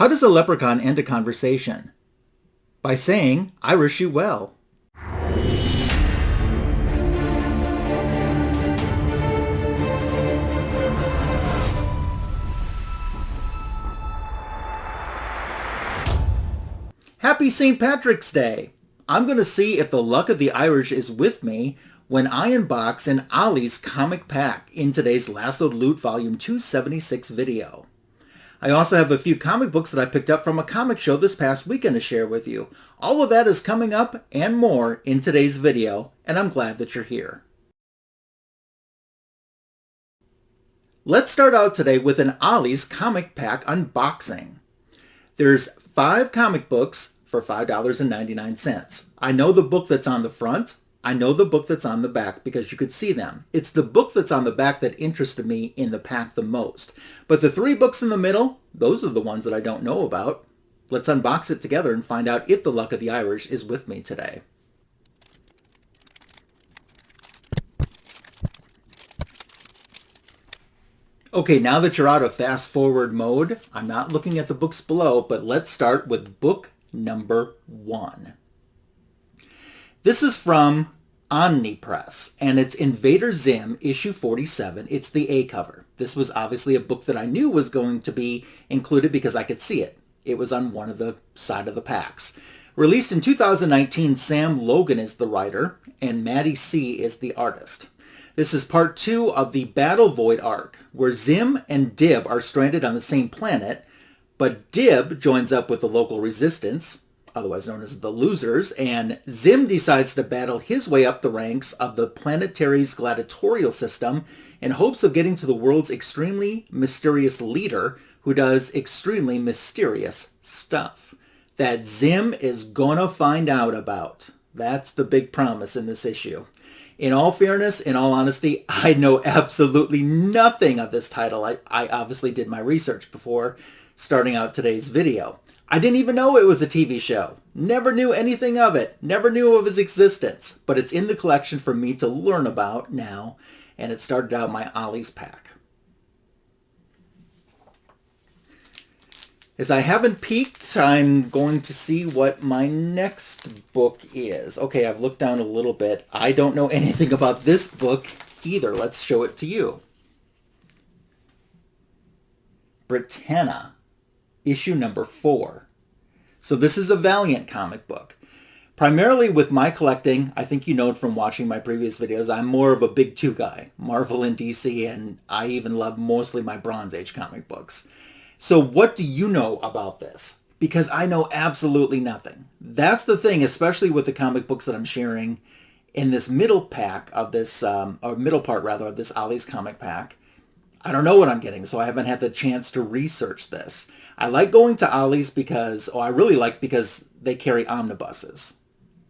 How does a leprechaun end a conversation? By saying, "I wish you well." Happy St. Patrick's Day! I'm going to see if the luck of the Irish is with me when I unbox an Ollie's comic pack in today's Lassoed Loot Volume 276 video. I also have a few comic books that I picked up from a comic show this past weekend to share with you. All of that is coming up and more in today's video, and I'm glad that you're here. Let's start out today with an Ollie's comic pack unboxing. There's 5 comic books for $5.99. I know the book that's on the front. I know the book that's on the back because you could see them. It's the book that's on the back that interested me in the pack the most. But the 3 books in the middle, those are the ones that I don't know about. Let's unbox it together and find out if the luck of the Irish is with me today. Okay, now that you're out of fast forward mode, I'm not looking at the books below, but let's start with book number 1. This is from Omnipress, and it's Invader Zim, issue 47. It's the A cover. This was obviously a book that I knew was going to be included because I could see it. It was on one of the side of the packs. Released in 2019, Sam Logan is the writer, and Maddie C is the artist. This is part 2 of the Battle Void arc, where Zim and Dib are stranded on the same planet, but Dib joins up with the local resistance, otherwise known as the Losers, and Zim decides to battle his way up the ranks of the planetary's gladiatorial system in hopes of getting to the world's extremely mysterious leader who does extremely mysterious stuff that Zim is gonna find out about. That's the big promise in this issue. In all fairness, in all honesty, I know absolutely nothing of this title. I obviously did my research before starting out today's video. I didn't even know it was a TV show. Never knew anything of it. Never knew of his existence. But it's in the collection for me to learn about now, and it started out my Ollie's pack. As I haven't peeked, I'm going to see what my next book is. Okay, I've looked down a little bit. I don't know anything about this book either. Let's show it to you. Britannia, issue number 4. So this is a Valiant comic book. Primarily with my collecting, I think you know it from watching my previous videos, I'm more of a big 2 guy. Marvel and DC, and I even love mostly my Bronze Age comic books. So what do you know about this? Because I know absolutely nothing. That's the thing, especially with the comic books that I'm sharing in this middle pack of this, or middle part rather, of this Ollie's comic pack. I don't know what I'm getting, so I haven't had the chance to research this. I like going to Ollie's because, I really like because they carry omnibuses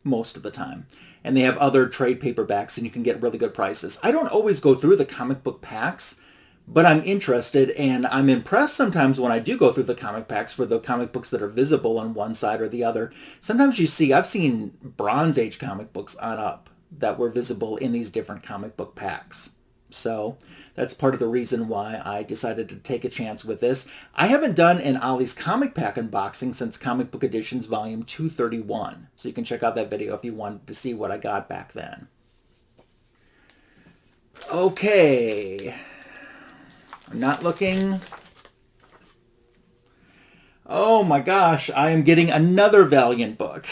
most of the time. And they have other trade paperbacks and you can get really good prices. I don't always go through the comic book packs, but I'm interested and I'm impressed sometimes when I do go through the comic packs for the comic books that are visible on one side or the other. Sometimes you see, I've seen Bronze Age comic books on up that were visible in these different comic book packs. So that's part of the reason why I decided to take a chance with this. I haven't done an Ollie's comic pack unboxing since Comic Book Editions Volume 231. So you can check out that video if you wanted to see what I got back then. Okay. I'm not looking. Oh my gosh, I am getting another Valiant book.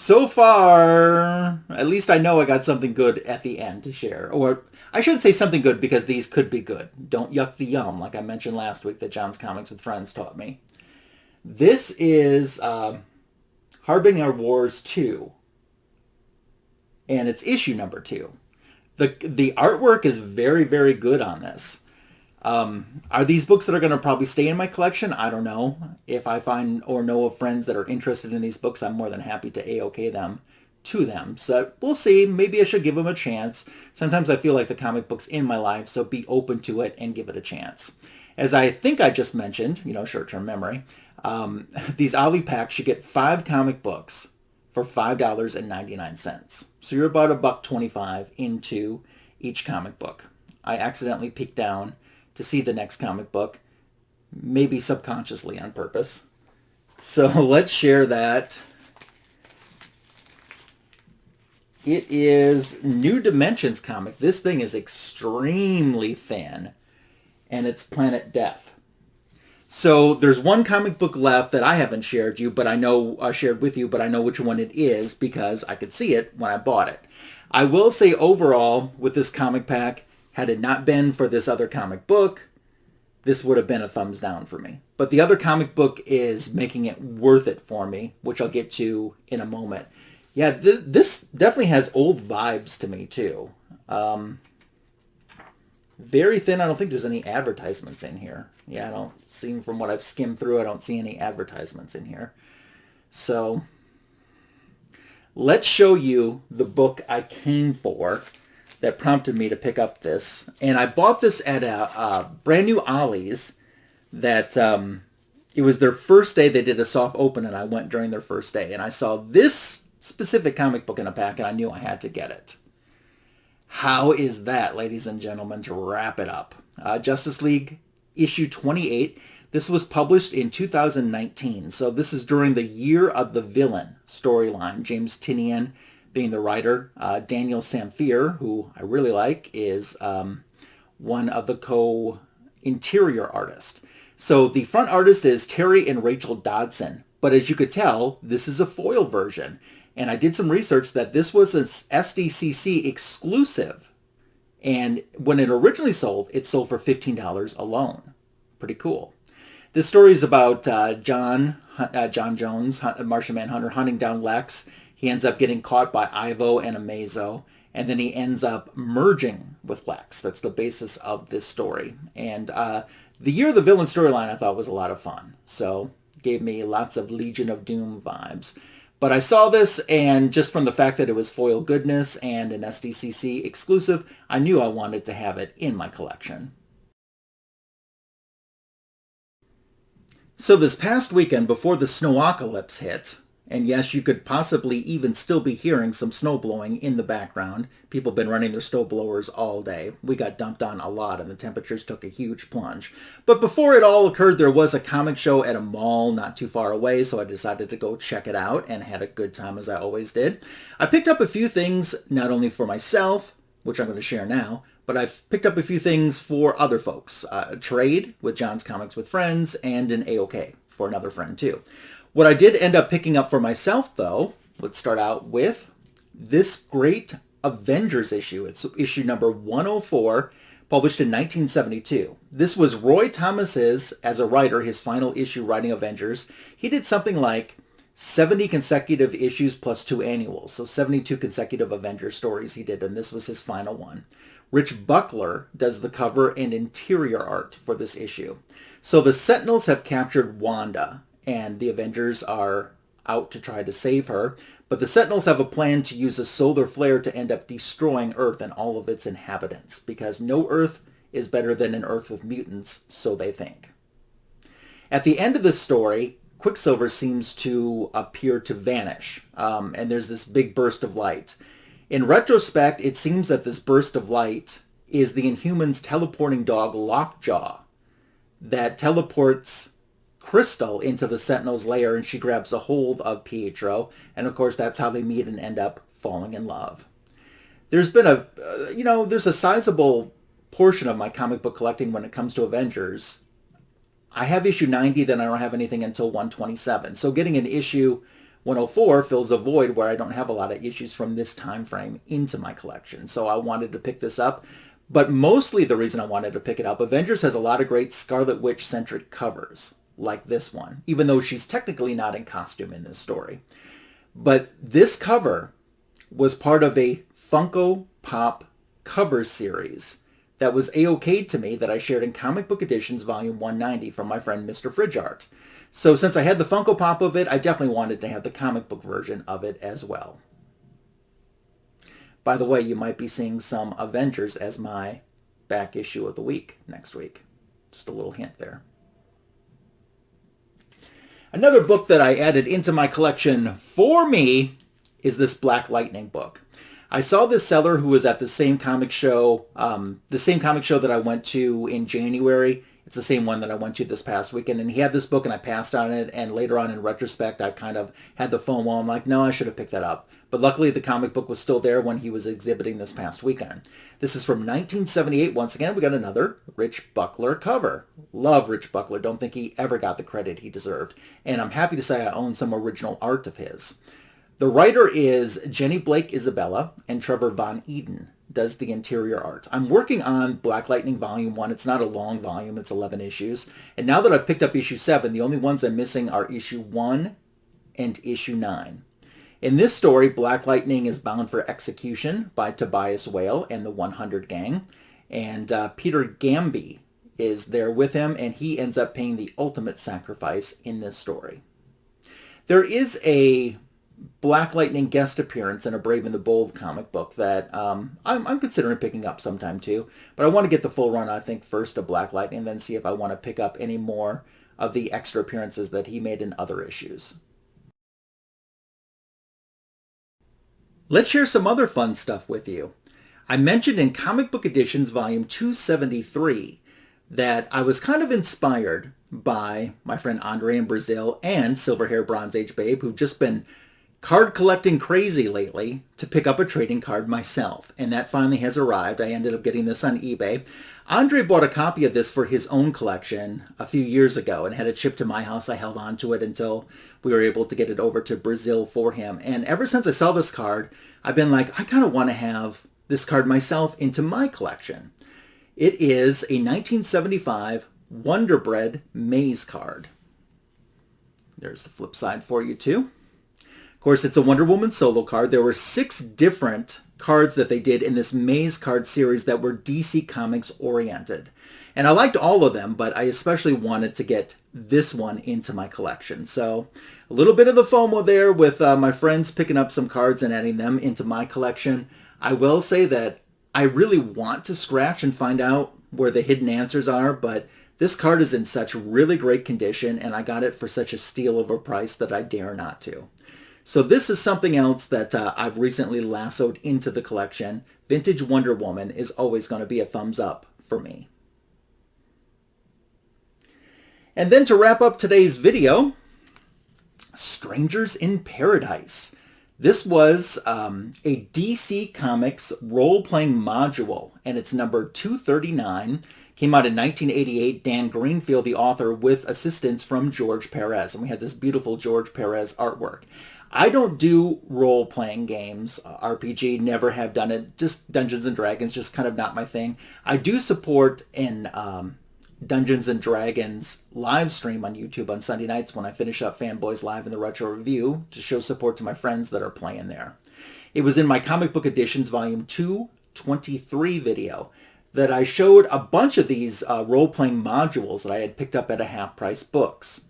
So far, at least I know I got something good at the end to share. Or I shouldn't say something good because these could be good. Don't yuck the yum, like I mentioned last week that John's Comics with Friends taught me. This is Harbinger Wars 2. And it's issue number 2. The artwork is very, very good on this. Are these books that are going to probably stay in my collection? I don't know. If I find or know of friends that are interested in these books, I'm more than happy to A-OK them to them. So we'll see. Maybe I should give them a chance. Sometimes I feel like the comic book's in my life, so be open to it and give it a chance. As I think I just mentioned, short-term memory, these Ollie packs, you get 5 comic books for $5.99. So you're about $1.25 into each comic book. I accidentally peeked down to see the next comic book. maybe subconsciously on purpose. So let's share that. It is New Dimensions comic. This thing is extremely thin, and it's Planet Death. So there's one comic book left that I haven't shared you, but I know shared with you, but I know which one it is because I could see it when I bought it. I will say overall with this comic pack, had it not been for this other comic book, this would have been a thumbs down for me. But the other comic book is making it worth it for me, which I'll get to in a moment. Yeah, this definitely has old vibes to me too. Very thin. I don't think there's any advertisements in here. Yeah, I don't see, from what I've skimmed through, I don't see any advertisements in here. So let's show you the book I came for that prompted me to pick up this. And I bought this at a brand new Ollie's that it was their first day. They did a soft open and I went during their first day. And I saw this specific comic book in a pack and I knew I had to get it. How is that, ladies and gentlemen, to wrap it up? Justice League issue 28. This was published in 2019. So this is during the Year of the Villain storyline. James Tynion being the writer. Daniel Sampere, who I really like, is one of the co-interior artists. So the front artist is Terry and Rachel Dodson. But as you could tell, this is a foil version. And I did some research that this was an SDCC exclusive. And when it originally sold, it sold for $15 alone. Pretty cool. This story is about John Jones, Martian Manhunter, hunting down Lex. He ends up getting caught by Ivo and Amazo. And then he ends up merging with Lex. That's the basis of this story. And the Year of the Villain storyline I thought was a lot of fun. So gave me lots of Legion of Doom vibes. But I saw this, and just from the fact that it was foil goodness and an SDCC exclusive, I knew I wanted to have it in my collection. So this past weekend, before the snowocalypse hit, and yes, you could possibly even still be hearing some snow blowing in the background. People have been running their snow blowers all day. We got dumped on a lot, and the temperatures took a huge plunge. But before it all occurred, there was a comic show at a mall not too far away, so I decided to go check it out and had a good time as I always did. I picked up a few things, not only for myself, which I'm going to share now, but I've picked up a few things for other folks. A trade with John's Comics with Friends, and an AOK for another friend too. What I did end up picking up for myself, though, let's start out with this great Avengers issue. It's issue number 104, published in 1972. This was Roy Thomas's, as a writer, his final issue writing Avengers. He did something like 70 consecutive issues plus 2 annuals, so 72 consecutive Avengers stories he did, and this was his final one. Rich Buckler does the cover and interior art for this issue. So the Sentinels have captured Wanda, and the Avengers are out to try to save her. But the Sentinels have a plan to use a solar flare to end up destroying Earth and all of its inhabitants, because no Earth is better than an Earth with mutants, so they think. At the end of the story, Quicksilver seems to appear to vanish, and there's this big burst of light. In retrospect, it seems that this burst of light is the Inhumans' teleporting dog Lockjaw that teleports Crystal into the Sentinel's lair, and she grabs a hold of Pietro, and of course that's how they meet and end up falling in love. There's been there's a sizable portion of my comic book collecting when it comes to Avengers. I have issue 90, then I don't have anything until 127. So getting an issue 104 fills a void where I don't have a lot of issues from this time frame into my collection. So I wanted to pick this up. But mostly the reason I wanted to pick it up, Avengers has a lot of great Scarlet Witch-centric covers, like this one, even though she's technically not in costume in this story. But this cover was part of a Funko Pop cover series that was A-okayed to me that I shared in Comic Book Editions Volume 190 from my friend Mr. Fridge Art. So since I had the Funko Pop of it, I definitely wanted to have the comic book version of it as well. By the way, you might be seeing some Avengers as my back issue of the week next week. Just a little hint there. Another book that I added into my collection for me is this Black Lightning book. I saw this seller who was at the same comic show that I went to in January. It's the same one that I went to this past weekend, and he had this book and I passed on it, and later on in retrospect I kind of had the FOMO. I'm like, no, I should have picked that up. But luckily the comic book was still there when he was exhibiting this past weekend. This is from 1978. Once again, we got another Rich Buckler cover. Love Rich Buckler. Don't think he ever got the credit he deserved. And I'm happy to say I own some original art of his. The writer is Jenny Blake Isabella, and Trevor Von Eden does the interior art. I'm working on Black Lightning Volume 1. It's not a long volume. It's 11 issues. And now that I've picked up issue 7, the only ones I'm missing are issue 1 and issue 9. In this story, Black Lightning is bound for execution by Tobias Whale and the 100 gang. And Peter Gamby is there with him, and he ends up paying the ultimate sacrifice in this story. There is a Black Lightning guest appearance in a Brave and the Bold comic book that I'm considering picking up sometime too. But I want to get the full run, I think, first of Black Lightning, and then see if I want to pick up any more of the extra appearances that he made in other issues. Let's share some other fun stuff with you. I mentioned in Comic Book Editions Volume 273 that I was kind of inspired by my friend Andre in Brazil and Silver Hair Bronze Age Babe, who've just been card collecting crazy lately, to pick up a trading card myself. And that finally has arrived. I ended up getting this on eBay. Andre bought a copy of this for his own collection a few years ago and had it shipped to my house. I held on to it until we were able to get it over to Brazil for him. And ever since I saw this card, I've been like, I kind of want to have this card myself into my collection. It is a 1975 Wonder Bread Maze card. There's the flip side for you too. Of course, it's a Wonder Woman solo card. There were 6 different cards that they did in this Maze card series that were DC Comics oriented. And I liked all of them, but I especially wanted to get this one into my collection. So a little bit of the FOMO there with my friends picking up some cards and adding them into my collection. I will say that I really want to scratch and find out where the hidden answers are, but this card is in such really great condition, and I got it for such a steal of a price that I dare not to. So this is something else that I've recently lassoed into the collection. Vintage Wonder Woman is always going to be a thumbs up for me. And then to wrap up today's video, Strangers in Paradise. This was a DC Comics role-playing module, and it's number 239. Came out in 1988. Dan Greenfield, the author, with assistance from George Perez. And we had this beautiful George Perez artwork. I don't do role-playing games, RPG, never have done it. Just Dungeons & Dragons, just kind of not my thing. I do support in Dungeons & Dragons live stream on YouTube on Sunday nights when I finish up Fanboys Live in the Retro Review to show support to my friends that are playing there. It was in my Comic Book Editions Volume 223 video that I showed a bunch of these role-playing modules that I had picked up at a half-price books.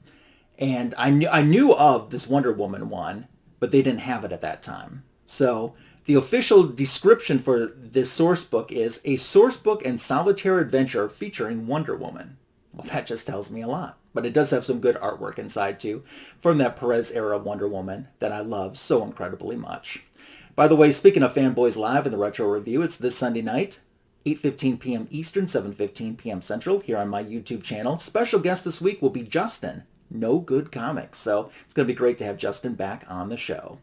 And I knew of this Wonder Woman one, but they didn't have it at that time. So the official description for this source book is a source book and solitaire adventure featuring Wonder Woman. Well, that just tells me a lot. But it does have some good artwork inside too, from that Perez era Wonder Woman that I love so incredibly much. By the way, speaking of Fanboys Live in the Retro Review, it's this Sunday night, 8:15 p.m. Eastern, 7:15 p.m. Central, here on my YouTube channel. Special guest this week will be Justin, No Good Comics. So it's going to be great to have Justin back on the show.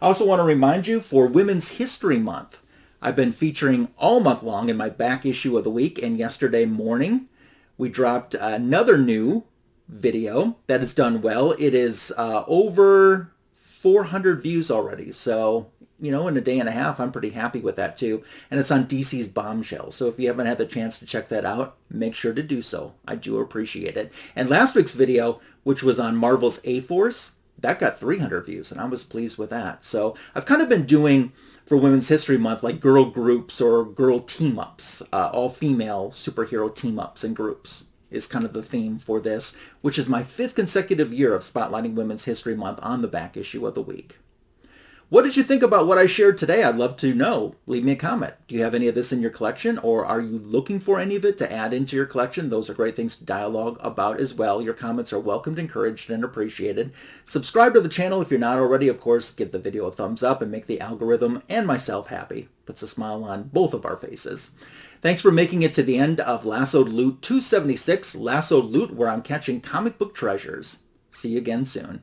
I also want to remind you, for Women's History Month, I've been featuring all month long in my back issue of the week, and yesterday morning we dropped another new video that has done well. It is over 400 views already, so you know, in a day and a half, I'm pretty happy with that too. And it's on DC's Bombshell. So if you haven't had the chance to check that out, make sure to do so. I do appreciate it. And last week's video, which was on Marvel's A-Force, that got 300 views, and I was pleased with that. So I've kind of been doing, for Women's History Month, like girl groups or girl team-ups, all-female superhero team-ups and groups is kind of the theme for this, which is my 5th consecutive year of spotlighting Women's History Month on the back issue of the week. What did you think about what I shared today? I'd love to know. Leave me a comment. Do you have any of this in your collection, or are you looking for any of it to add into your collection? Those are great things to dialogue about as well. Your comments are welcomed, encouraged, and appreciated. Subscribe to the channel if you're not already. Of course, give the video a thumbs up and make the algorithm and myself happy. Puts a smile on both of our faces. Thanks for making it to the end of Lassoed Loot 276, Lassoed Loot, where I'm catching comic book treasures. See you again soon.